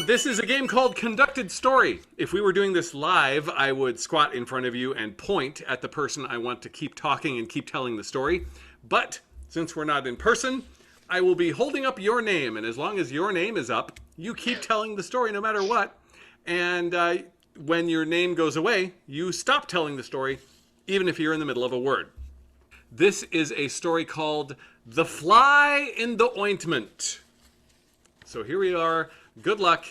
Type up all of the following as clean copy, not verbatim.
this is a game called Conducted Story. If we were doing this live, I would squat in front of you and point at the person I want to keep talking and keep telling the story. But since we're not in person, I will be holding up your name, and as long as your name is up, you keep telling the story no matter what. And when your name goes away, you stop telling the story, even if you're in the middle of a word. This is a story called The Fly in the Ointment. So here we are. Good luck.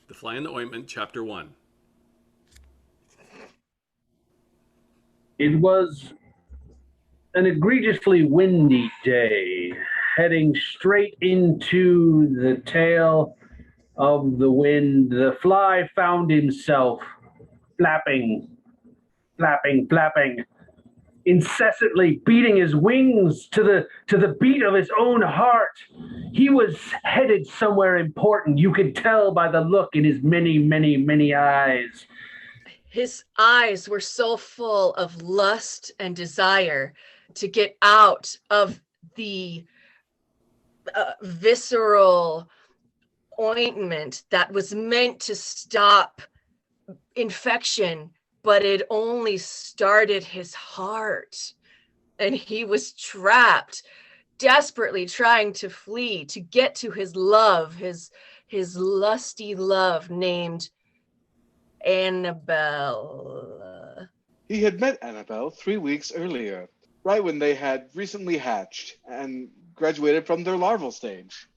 The Fly in the Ointment, Chapter 1. It was an egregiously windy day, heading straight into the tail of the wind. The fly found himself flapping, incessantly beating his wings to the beat of his own heart. He was headed somewhere important. You could tell by the look in his many eyes. His eyes were so full of lust and desire to get out of the visceral ointment that was meant to stop infection, but it only started his heart. And he was trapped, desperately trying to flee, to get to his love, his lusty love named Annabelle. He had met Annabelle 3 weeks earlier, right when they had recently hatched and graduated from their larval stage.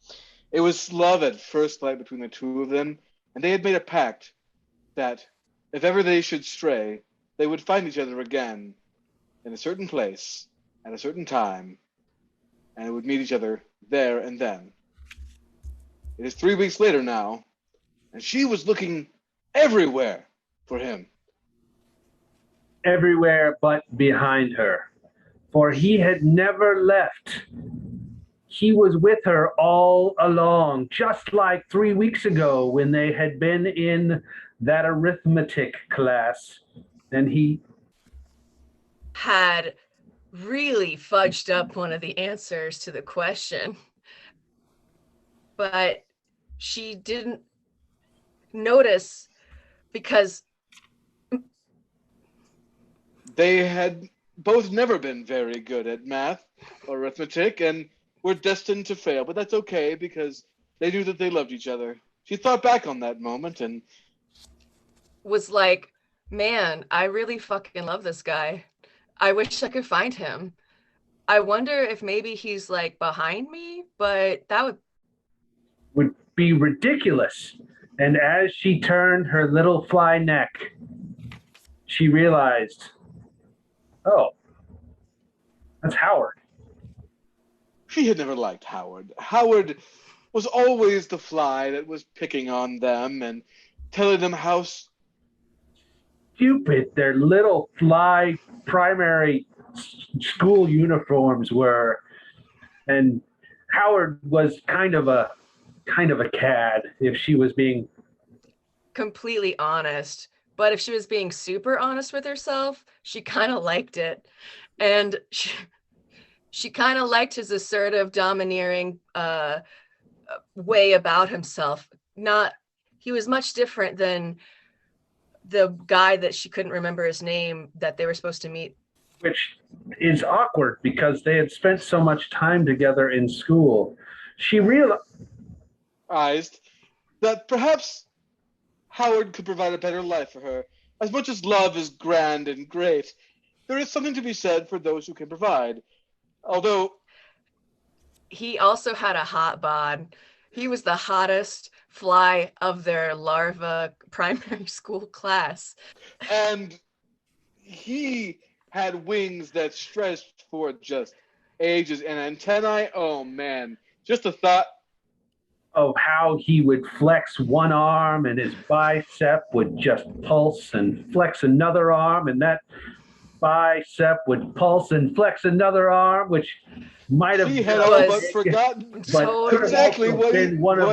It was love at first sight between the two of them, and they had made a pact that if ever they should stray, they would find each other again in a certain place at a certain time, and would meet each other there and then. It is 3 weeks later now, and she was looking everywhere for him. Everywhere but behind her, for he had never left. He was with her all along, just like 3 weeks ago when they had been in that arithmetic class, and he had really fudged up one of the answers to the question, but she didn't notice because they had both never been very good at math or arithmetic and were destined to fail, but that's okay because they knew that they loved each other. She thought back on that moment and was like, man, I really fucking love this guy. I wish I could find him. I wonder if maybe he's like behind me, but that would be ridiculous. And as she turned her little fly neck, she realized, oh, that's Howard. She had never liked Howard. Howard was always the fly that was picking on them and telling them how stupid their little fly primary school uniforms were. And Howard was kind of a cad, if she was being completely honest. But if she was being super honest with herself, she kind of liked it. And she kind of liked his assertive, domineering way about himself. He was much different than the guy that she couldn't remember his name that they were supposed to meet. Which is awkward because they had spent so much time together in school. She realized that perhaps Howard could provide a better life for her. As much as love is grand and great, there is something to be said for those who can provide. Although he also had a hot bod. He was the hottest fly of their larva primary school class. And he had wings that stretched for just ages and antennae. Oh man, just a thought of how he would flex one arm and his bicep would just pulse and flex another arm, and that bicep would pulse and flex another arm, which might have he had all but forgotten exactly what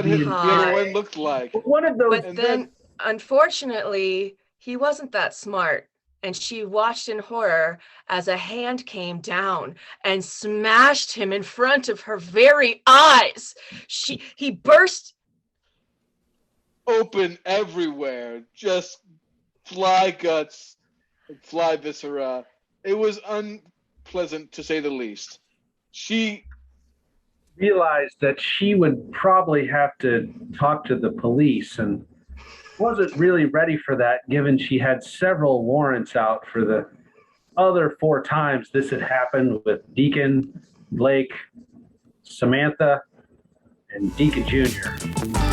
his other one looked like. One of those, but then unfortunately he wasn't that smart, and she watched in horror as a hand came down and smashed him in front of her very eyes. He burst open everywhere, just fly guts, and fly viscera. It was unpleasant to say the least. She realized that she would probably have to talk to the police and wasn't really ready for that, given she had several warrants out for the other 4 times this had happened with Deacon, Blake, Samantha, and Deacon Jr.